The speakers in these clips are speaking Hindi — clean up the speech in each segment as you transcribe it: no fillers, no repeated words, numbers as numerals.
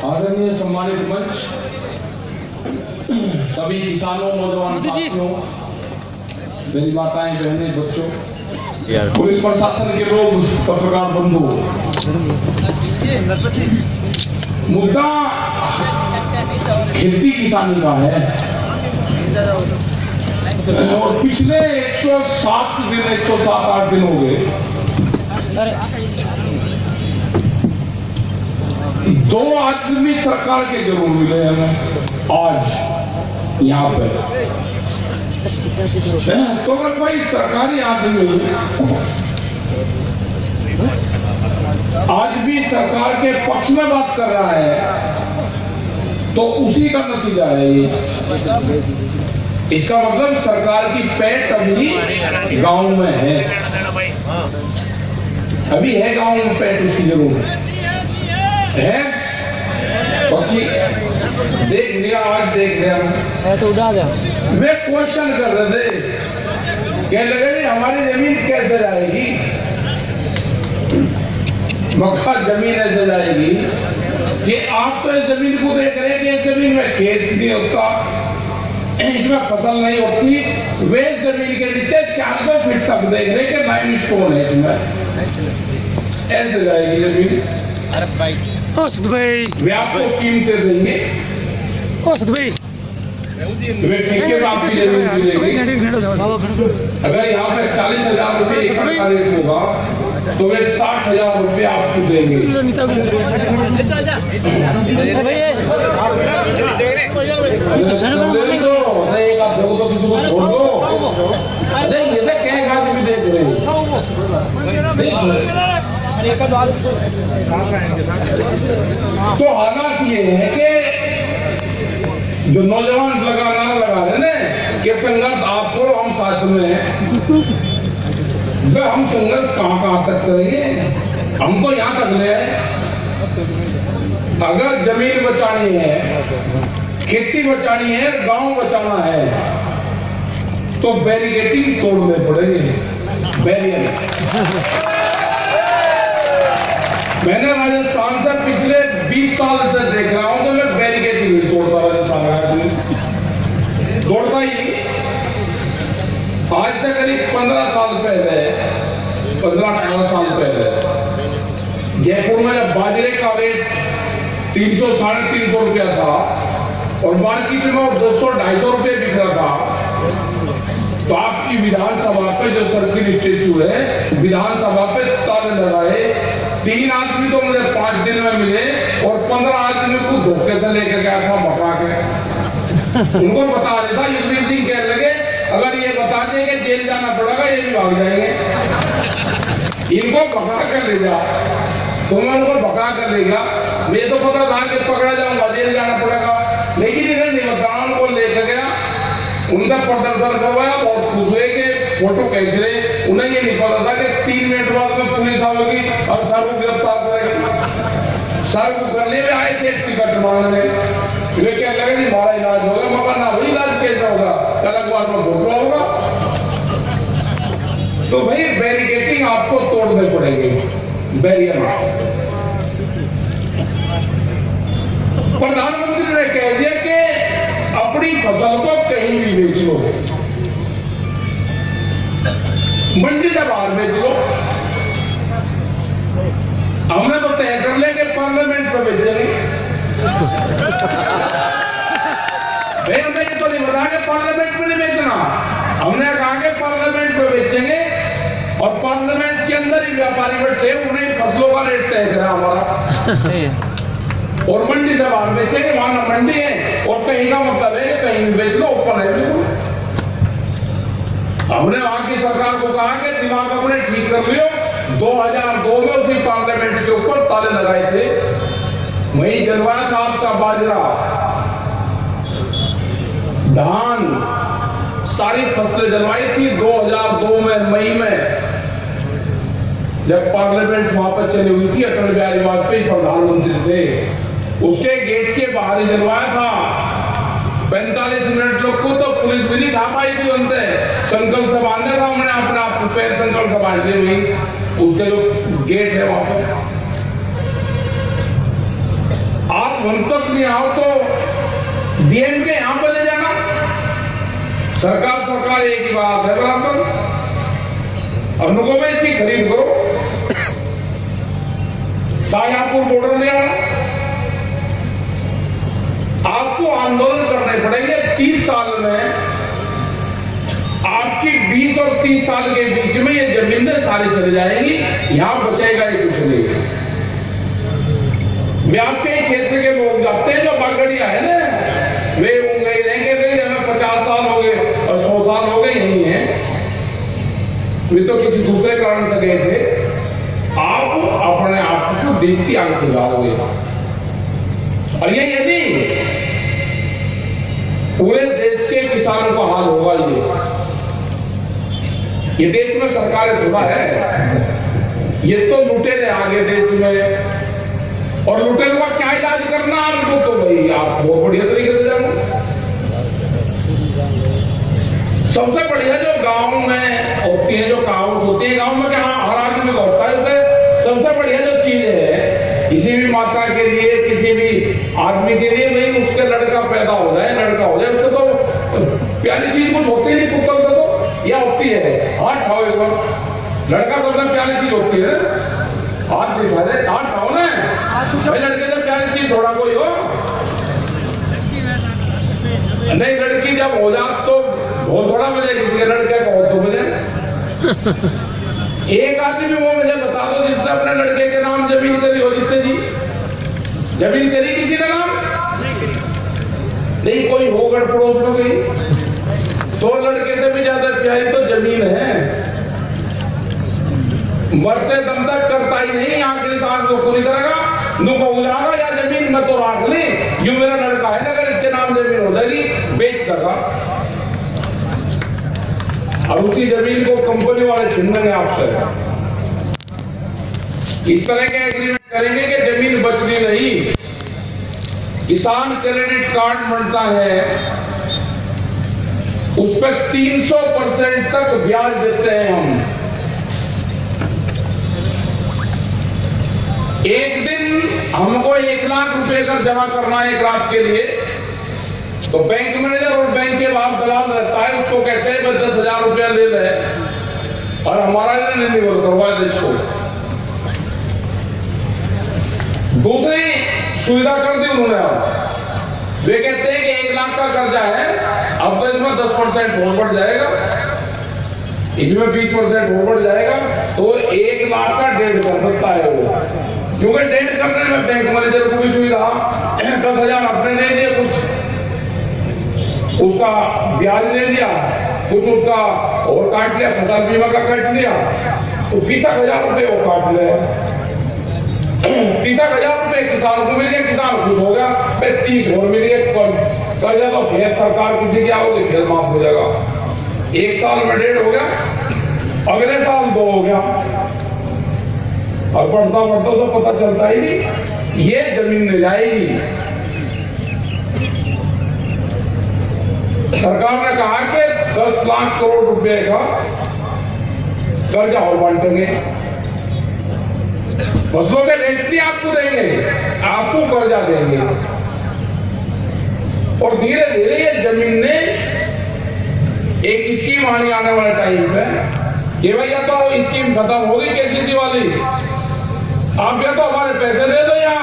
आदरणीय सम्मानित मंच, सभी किसानों, नौजवान साथियों, मेरी माताएं, बहनें, बच्चों, पुलिस प्रशासन के लोग, पत्रकार बंधु, मुद्दा खेती किसानी का है और पिछले 107-8 दिन हो गए। 2 आदमी सरकार के जरूर मिले हमें आज यहाँ पे। तो अगर कोई सरकारी आदमी आज भी सरकार के पक्ष में बात कर रहा है तो उसी का नतीजा है ये। इसका मतलब सरकार की पैठ अभी गांव में है, अभी है गांव में पैठ, उसकी जरूर है। देख लिया, आज देख लिया तो उड़ा दे। वे क्वेश्चन कर रहे थे, कह लगे हमारी जमीन कैसे जाएगी, मक्का जमीन ऐसे जाएगी कि आप तो इस जमीन को देख रहे हैं कि इस जमीन में खेत नहीं होता, इसमें फसल नहीं होती। वे जमीन के नीचे 400 फीट तक देख रहे कि लाइम स्टोन है, इसमें ऐसे जाएगी जमीन। अरे भाई वे आपको कीमतें देंगे, वे ठेके में आपकी जमीन मिलेगी। अगर यहाँ पे 40,000 रुपये एकड़ का रेट होगा तो वे 60,000 रुपये आपको देंगे। एक आप देखो तो किसी को छोड़ दो, ये तो कहेगा भी देख रहे। तो हालात ये है कि जो नौजवान लगा रहे ना कि संघर्ष आप करो, हम साथ में हैं। हम संघर्ष कहां तक करेंगे, हम तो यहां तक ले आए। अगर जमीन बचानी है, खेती बचानी है, गांव बचाना है तो बैरिकेडिंग तोड़ने पड़ेंगे, बैरियर। मैंने राजस्थान से पिछले 20 साल से देख रहा हूं तो मैं बैरिकेडिंग नहीं तोड़ता, राजस्थान तोड़ता ही। आज से करीब 15 साल पहले, 15-18 साल पहले जयपुर में जब बाजरे का रेट 300-350 रुपया था और मार्केट में 200-250 रुपये बिक रहा था, तो आपकी विधानसभा पे जो सर्किल स्टेचू है, विधानसभा पे ताले लगाए। 3 आदमी तो मुझे 5 दिन में मिले और 15 आदमी को धोखे से लेकर गया था भगा के। उनको बता देता, युवराज सिंह कहने लगे अगर ये बता दें कि जेल जाना पड़ेगा, ये भी भाग जाएंगे। इनको भगा कर ले जा, तो मैं उनको भगा कर ले गया। मुझे तो पता था कि पकड़ा जाऊंगा, जेल जाना पड़ेगा, लेकिन इन्हें नहीं बताया। उनको लेकर गया, उनका प्रदर्शन करवाया, बहुत खुश हुए कि फोटो खींच रहे। उन्हें ये नहीं पता था कि 3 मिनट बाद में पुलिस आएगी और सर को गिरफ्तार करेगी। सर को करने में आए थे टिकट मांगने, वे क्या लगे जी हमारा इलाज होगा, मगर ना वही इलाज कैसा होगा, अलग बार में भोटवा होगा। तो भाई बैरिकेडिंग आपको तोड़ने पड़ेंगे, बैरियर। प्रधानमंत्री ने कह दिया कि अपनी फसल को कहीं भी बेच लो, मंडी से बाहर बेच लो। हमने तो तय कर लिया कि पार्लियामेंट में बेचेंगे। हमें ये तो नहीं बता कि पार्लियामेंट में नहीं बेचना, हमने कहा कि पार्लियामेंट में बेचेंगे और पार्लियामेंट के अंदर ही व्यापारी बैठे, उन्हें फसलों का रेट तय करा हमारा, और मंडी से बाहर बेचेंगे। वहां ना मंडी है और कहीं का मतलब है कहीं भी बेच लो, ओपन है बिल्कुल। हमने वहां की सरकार को कहा कि दिमाग अपने ठीक कर लियो। 2002 में उसी पार्लियामेंट के ऊपर ताले लगाए थे, वही जलवाया था आपका बाजरा, धान, सारी फसलें जलवाई थी 2002 में मई में, जब पार्लियामेंट वहां पर चली हुई थी। अटल बिहारी वाजपेयी प्रधानमंत्री थे, उसके गेट के बाहर ही जलवाया था। 45 मिनट लोग को तो पुलिस भी नहीं ठा पाई थी, उनसे संकल्प से बांधा था हमने अपना पैर संकल्प समाजते हुई उसके जो गेट है वहां पर आप वहां तक नहीं आओ तो डीएम के यहां पर ले जाना। सरकार एक ही बात है बराबर। और लोगों में इसकी खरीद करो। शाहजहांपुर बॉर्डर ले आना। आपको आंदोलन करने पड़ेंगे। 30 साल में आपकी 20 और 30 साल के बीच में ये जमीनें सारी चली जाएंगी, यहां बचेगा ही कुछ नहीं। मैं आपके क्षेत्र के लोग जाते हैं जो बागड़िया है ना, वे वही रहेंगे, हमें 50 साल हो गए और 100 साल हो गए यही है। वे तो किसी दूसरे कारण से गए थे। आप अपने आप को देखती आगे गुजारोगे। और ये यदि पूरे देश के किसानों का हाल होगा, ये देश में सरकारें थोड़ा है, ये तो लुटेरे आगे देश में। और लुटेरों का क्या इलाज करना आपको, तो भाई आप बहुत बढ़िया तरीके से जानो। सबसे बढ़िया जो गांव में होती है, जो कहावत होती है गांव में, क्या हर आदमी का होता है, जैसे सबसे बढ़िया जो चीज है किसी भी माता के लिए, किसी भी आदमी के लिए, नहीं उसके लड़का पैदा हो जाए, लड़का हो जाए, उससे तो प्यारी चीज कुछ होती नहीं पुत्र से, तो या होती है हाथ खाओ एक बार। लड़का सबसे प्यारी चीज होती है, हाथ दिखा दे, हाथ खाओ ना भाई। लड़के से प्यारी चीज थोड़ा कोई हो नहीं। लड़की जब हो जाए तो बहुत थोड़ा बजे, किसी के लड़के का हो 2 बजे। एक आदमी भी वो मुझे बता दो जिसने अपने लड़के के नाम जमीन करी हो। जितने जी जमीन करी किसी ने नाम नहीं, कोई हो गड़ पड़ोस में गई तो लड़के से भी ज्यादा प्यारी तो जमीन है। मरते दम तक करता ही नहीं, आखिरी सांस को पूरी करेगा, नुको उजागा या जमीन में तो राख ली, यूं मेरा लड़का है ना, अगर इसके नाम जमीन हो जाएगी बेच देगा। और उसी जमीन को कंपनी वाले छीन लेंगे आपसे। इस तरह के एग्रीमेंट करेंगे कि जमीन बचनी नहीं। किसान क्रेडिट कार्ड बनता है, उस पर 300% तक ब्याज देते हैं हम। एक दिन हमको 1 लाख रुपए का जमा करना है 1 रात के लिए, तो बैंक मैनेजर और बैंक के बाद दलाल रहता है, उसको कहते हैं बस 10,000 रुपया ले ले और हमारा रिन्यूअल करवा दे इसको। दूसरी सुविधा कर दी उन्होंने। अब वे कहते हैं कि 1 लाख का कर्जा है, अब तो इसमें 10% और बढ़ जाएगा, इसमें 20% और बढ़ जाएगा, तो 1 लाख का 1.5 कर सकता है वो। क्योंकि 1.5 करने में बैंक मैनेजर को भी सुविधा, 10,000 अपने ले लिए, कुछ उसका ब्याज ले लिया, कुछ उसका और काट लिया, फसल बीमा का काट लिया, तो 20,000 रुपए वो काट ले। 30,000 रुपए किसान को मिल गया, किसान खुश हो गया, 30 और मिल गया, कर्जा तो फिर सरकार किसी की आओगे फिर माफ हो जाएगा। 1 साल में 1.5 हो गया, अगले साल 2 हो गया, और बढ़ता बढ़ता तो पता चलता ही नहीं, ये जमीन ले जाएगी। सरकार ने कहा कि 10 लाख करोड़ रुपए का कर्जा और बांटेंगे। फसलों के रेट भी आपको देंगे, आपको कर्जा देंगे। और धीरे धीरे ये जमीन ने एक स्कीम आने वाले टाइम पे कि भैया तो स्कीम खत्म होगी केसीसी वाली, आप या तो हमारे पैसे दे दो या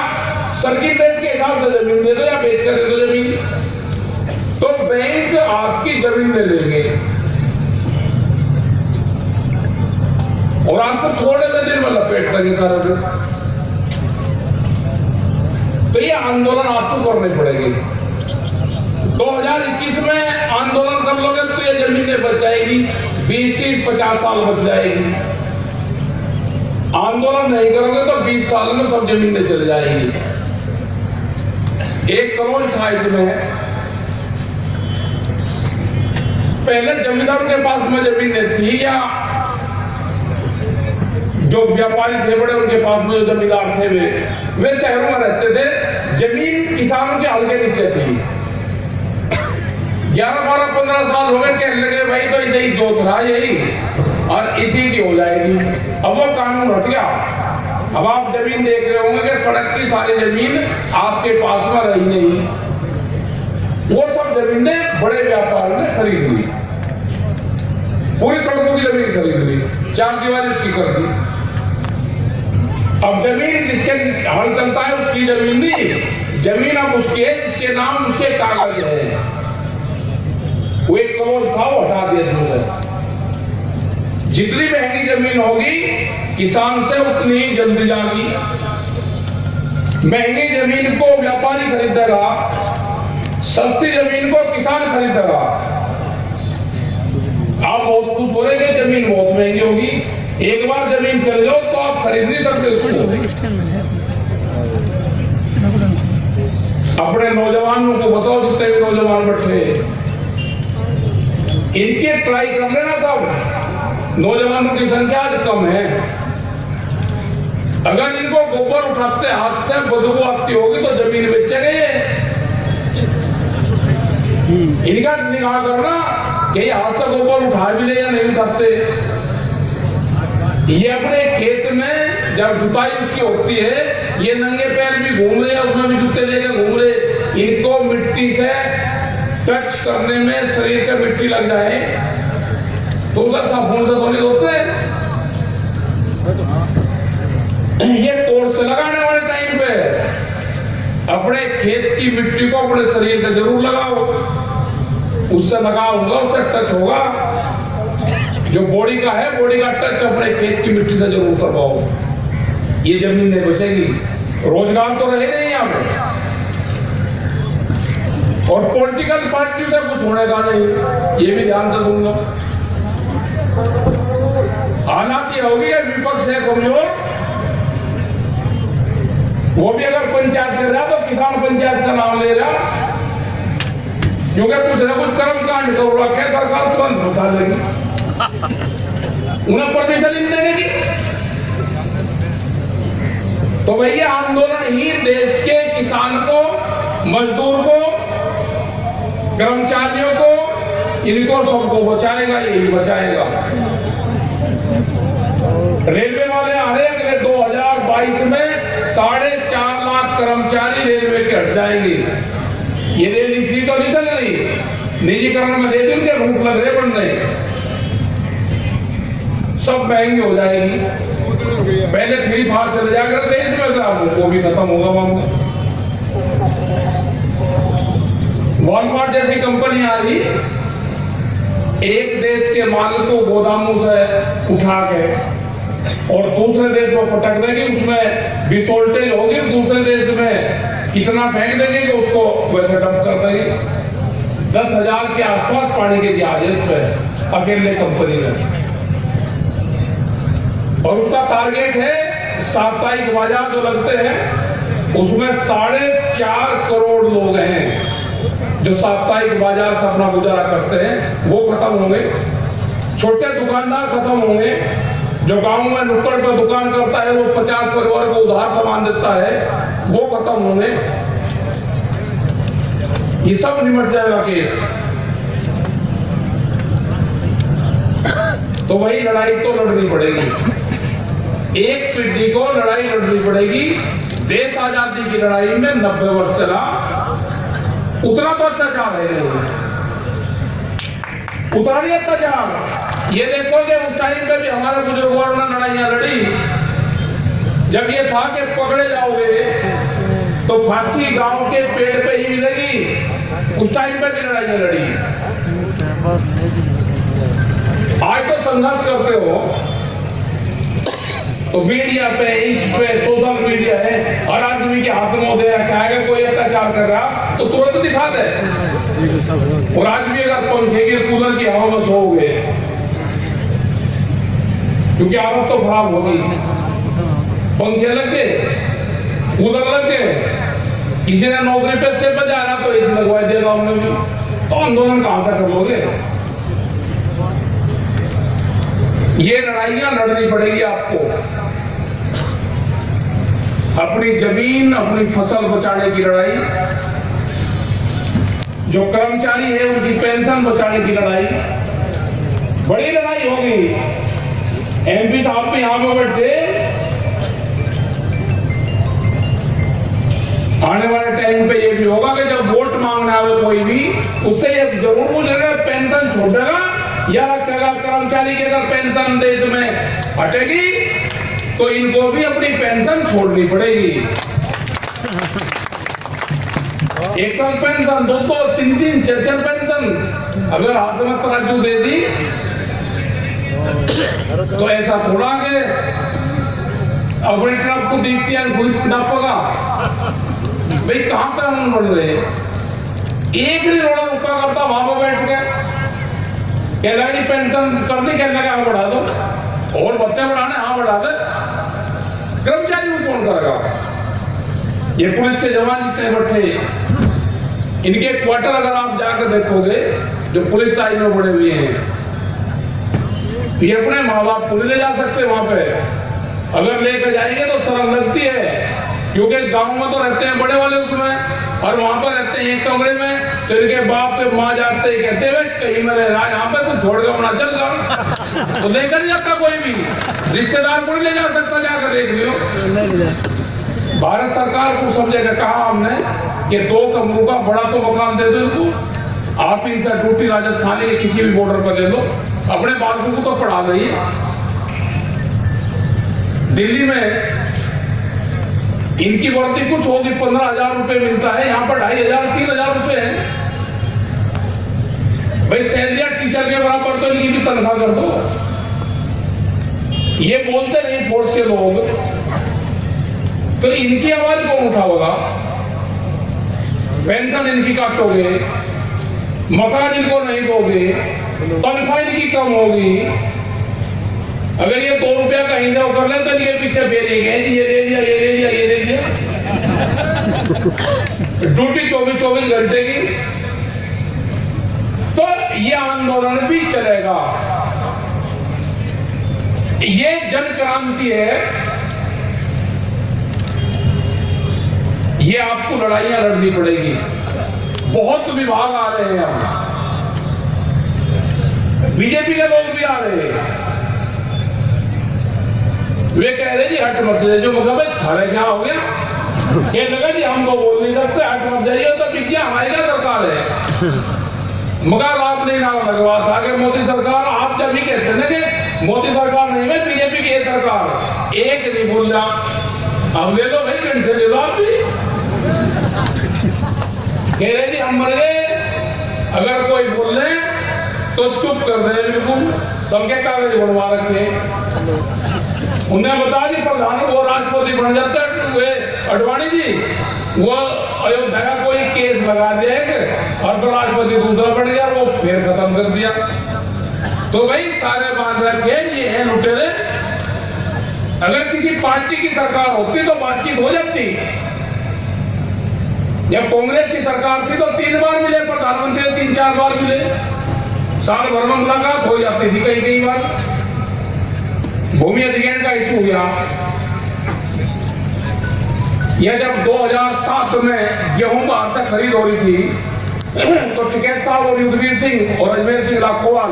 सर्किट रेट के हिसाब से जमीन दे दो या बेच कर दे दो जमीन, तो बैंक आपकी जमीन ले लेंगे और आपको थोड़े से दिन में लपेट देंगे सारा दिन। तो ये आंदोलन आपको करने पड़ेगी। 2021 में आंदोलन कर लोगे तो ये जमीनें बच जाएगी, 20, 30, 50 साल बच जाएगी। आंदोलन नहीं करोगे तो 20 साल में सब जमीनें चले जाएंगी। 1 करोड़ था इसमें। पहले जमींदारों के पास में जमीनें थी या जो व्यापारी थे बड़े उनके पास में जो जमींदार थे वे शहरों में रहते थे, जमीन किसानों के हल्के नीचे थी। 11, 12, 15 साल हो गए, कहने लगे भाई तो ऐसे ही जोत रहा यही और इसी की हो जाएगी। अब वो कानून हट गया। अब आप जमीन देख रहे होंगे कि सड़क की सारी जमीन आपके पास में रही नहीं, वो सब जमीनें बड़े व्यापार ने खरीद ली, पूरी सड़कों की जमीन खरीद ली, चार दीवारी उसकी कर दी। अब जमीन जिसके हल चलता है उसकी जमीन नहीं, जमीन अब उसकी है जिसके नाम उसके कागज है। वो 1 करोड़ था, वो हटा दिया इसमें से। जितनी महंगी जमीन होगी किसान से उतनी ही जल्दी जाएगी। महंगी जमीन को व्यापारी खरीदेगा, सस्ती जमीन को किसान खरीदेगा। आप बहुत कुछ बोलेंगे जमीन बहुत महंगी होगी, एक बार जमीन चल जाओ तो आप खरीद नहीं सकते उसको। अपने नौजवानों को बताओ, जितने भी नौजवान बैठे इनके ट्राई कर लेना सब। नौजवानों की संख्या आज कम है। अगर इनको गोबर उठाते हाथ से बदबू आती होगी तो जमीन बेचेंगे। इनका निगाह करना कि हाथ से गोबर उठा भी ले या नहीं उठाते। ये अपने खेत में जब जुताई उसकी होती है, ये नंगे पैर भी घूम रहे हैं, उसमें भी जूते लेकर घूम रहे। इनको मिट्टी से टच करने में शरीर पे मिट्टी लग जाए तो उसे साबुन से धोने होते हैं। ये कोर्स लगाने वाले टाइम पे अपने खेत की मिट्टी को अपने शरीर पे जरूर लगाओ। उससे लगाव होगा, उससे टच होगा। जो बॉडी का है, बॉडी का टच अपने खेत की मिट्टी से जरूर करवाओ। ये जमीन नहीं बचेगी, रोजगार तो रहे नहीं यहाँ पे। और पॉलिटिकल पार्टी से कुछ होने का नहीं, ये भी ध्यान से सुन लो। हालांकि होगी विपक्ष है कमजोर, वो भी अगर पंचायत कर रहा तो किसान पंचायत का नाम ले रहा, क्योंकि कुछ न कुछ कर्म कांड कर रहा है, सरकार तुरंत घुसा लेगी, उन्हें परमिशन नहीं देगी। तो भैया आंदोलन ही देश के किसान को, मजदूर को, कर्मचारियों को, इनको सबको बचाएगा, यही बचाएगा। रेलवे वाले आ रहे अगले 2022 में 4.5 लाख कर्मचारी रेलवे के हट जाएंगे। ये रेल इसलिए तो नहीं चल रही, निजीकरण में दे दी, उनके रूट लग रहे बन रहे, सब महंगी हो जाएगी। पहले फ्री फायर चले जाया करते इसमें, वो भी खत्म होगा मामला। वॉलमार्ट जैसी कंपनी आ रही, एक देश के माल को गोदामों से उठा के और दूसरे देश में पटक देगी, उसमें भी शॉर्टेज होगी, दूसरे देश में कितना फेंक देंगे कि उसको वैसे डंप कर देंगे। 10,000 के आसपास पानी के जहाज है इसमें अकेले कंपनी में। और उसका टारगेट है साप्ताहिक बाजार जो लगते हैं उसमें 4.5 करोड़ लोग हैं जो साप्ताहिक बाजार से अपना गुजारा करते हैं, वो खत्म होंगे। छोटे दुकानदार खत्म होंगे। जो गांव में नुक्कड़ पर दुकान करता है, वो 50 परिवार को उधार सामान देता है, वो खत्म होंगे। ये सब निमट जाएगा केस। तो वही लड़ाई तो लड़नी पड़ेगी, एक पीढ़ी को लड़ाई लड़नी पड़ेगी। देश आजादी की लड़ाई में 90 वर्ष चला, उतना तो अत्याचार है नहीं, उतना नहीं अत्याचार। ये देखोगे उस टाइम पे भी हमारे बुजुर्गों ने लड़ाइयां लड़ी, जब ये था कि पकड़े जाओगे तो फांसी गांव के पेड़ पे ही मिलेगी, उस टाइम पे भी लड़ाइयां लड़ी। आज तो संघर्ष करते हो तो मीडिया पे, इस पे, सोशल मीडिया है, हर आदमी के हाथ में दे रखा है, कोई अत्याचार कर रहा तो तुरंत दिखा दे। और आज भी अगर पंखे की कूलर की हवा में सोओगे, क्योंकि आदत तो खराब होगी, पंखे लग गए, कूलर लग गए, किसी ने नौकरी पे से बजा रहा तो एसी लगवा देगा उन्होंने भी, तो आंदोलन कहां से कर लोगे? ये लड़ाइयां लड़नी पड़ेगी आपको, अपनी जमीन, अपनी फसल बचाने की लड़ाई, जो कर्मचारी है उनकी पेंशन बचाने की लड़ाई, बड़ी लड़ाई होगी। MP साहब भी यहाँ पे बैठे, आने वाले टाइम पे ये भी होगा कि जब वोट मांगने आवे कोई भी, उससे ये जरूर पूछेगा पेंशन छोड़ेगा या रखेगा। कर्मचारी की अगर पेंशन देश में हटेगी तो इनको भी अपनी पेंशन छोड़नी पड़ेगी। एक पेंशन, दो तीन तीन चार चार पेंशन अगर हाथ में तराजू दे दी तो ऐसा थोड़ा कि अपने ट्रक को देखती है नापेगा भाई कहां पे हम बढ़ रहे। एक ही रोड़ा रुका करता वहां पर बैठ के कहला जी पेंशन करनी, कहने का बढ़ा दो और बत्ते बढ़ाने, हाँ बढ़ा दे। कर्मचारी को कौन करेगा? ये पुलिस के जवान जितने बैठे, इनके क्वार्टर अगर आप जाकर देखोगे जो पुलिस लाइन में बड़े हुए हैं, ये अपने माँ बाप को नहीं ले जा सकते वहां पे। अगर लेकर जाएंगे तो शर्म लगती है, क्योंकि गांव में तो रहते हैं बड़े वाले उसमें, और वहां पर रहते हैं एक कमरे में, तो इनके बाप के माँ जाते ही कहते हैं कहीं में रह रहा है, यहाँ पे कुछ छोड़ कर अपना चल जाओ। तो लेकर नहीं जाता कोई भी, रिश्तेदार को नहीं ले जा सकता, जाकर देख लियो। भारत सरकार को सब जगह कहा हमने कि 2 कमरों का बड़ा तो मकान दे दो इनको, आप इनसे टूटी राजस्थान के किसी भी बॉर्डर पर ले लो, अपने बालकों को तो पढ़ा रही है। दिल्ली में इनकी वर्दी कुछ होगी 15,000 रुपए मिलता है, यहाँ पर 2,500 3,000 रुपए है। भाई सैलरी टीचर के बराबर तो इनकी भी तनख्वाह कर दो। ये बोलते नहीं फोर्स के लोग, तो इनकी आवाज कौन उठाओगा? पेंशन इनकी काटोगे, मकान इनको नहीं दोगे, तनख्वाह इनकी कम होगी। अगर ये 2 रुपया कहीं से कर ले तो इनके पीछे फेरेंगे, ये ले लिया, ये ले लिया, ये ले लिया। ड्यूटी 24 घंटे की, तो ये आंदोलन भी चलेगा। ये जन क्रांति है, ये आपको लड़ाइयां लड़नी पड़ेगी। बहुत विभाग आ रहे हैं, बीजेपी के लोग भी आ रहे हैं, वे कह रहे जी हट मत जाइए। जो मतलब थारे क्या हो गया, ये लगा जी हम तो बोल नहीं सकते, हट मत जाइए, तो क्या हमारी क्या सरकार है? मगर आपने नाम लगवा था कि मोदी सरकार, आप जब भी कहते ना कि मोदी सरकार नहीं है बीजेपी की सरकार, एक नहीं बोल रहा, हम ले लो भाई, घंटे ले लो आप भी। कह रहे जी हम मर गए, अगर कोई बोल रहे तो चुप कर दे, बिल्कुल सबके कागज बनवा रखे। उन्हें बता दी प्रधान वो राष्ट्रपति बन जाता है अडवाणी जी, वो अयोध्या का कोई केस लगा दिया और तो राष्ट्रपति दूसरा बन गया, वो फिर खत्म कर दिया। तो भाई सारे बांध रखे, ये है लुटेरे। अगर किसी पार्टी की सरकार होती तो बातचीत हो जाती। जब कांग्रेस की सरकार थी तो 3 बार मिले प्रधानमंत्री, 3-4 बार मिले, साल भर में मुलाकात हो जाती थी कई बार। भूमि अधिग्रहण का इशू गया, यह जब 2007 में गेहूं बाहर से खरीद हो रही थी तो टिकैत साहब और युद्धवीर सिंह और अजमेर सिंह लाखोवाल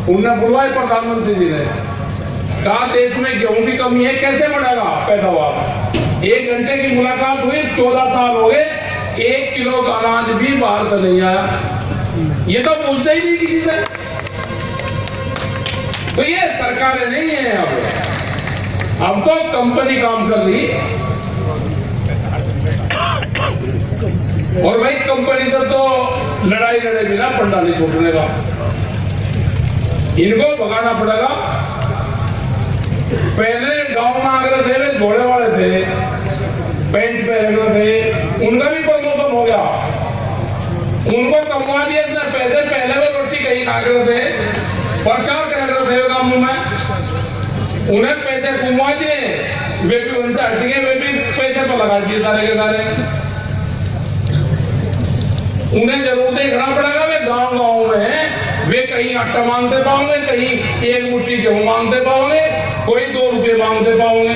उन्हें बुलवाए प्रधानमंत्री जी ने, कहा देश में गेहूं की कमी है, कैसे बढ़ेगा पैदावार। 1 घंटे की मुलाकात हुई, 14 साल हो गए, 1 किलो का अनाज भी बाहर से नहीं आया। ये तो पूछते ही नहीं किसी से। तो ये सरकारें नहीं है, अब तो कंपनी काम कर रही, और भाई कंपनी से तो लड़ाई लड़े बिना पंडा नहीं छोड़ने का, इनको भगाना पड़ेगा। पहले गांव में आकर थे घोड़े वाले थे, पैंट पहने थे, उनका भी प्रमोशन हो गया, उनको कमवा दिया इसने पैसे। पहले वो रोटी कहीं खा कर थे, प्रचार कर रहे थे गांव में, उन्हें पैसे घुमा दिए, वे भी उनसे हट गए, वे भी पैसे पर लगा दिए सारे के सारे। उन्हें जरूर देखना पड़ेगा, वे गांव में वे कहीं आटा मांगते पाओगे, कहीं 1 मुट्ठी गेहूं मांगते पाओगे, कोई 2 रुपये मांगते पाओगे।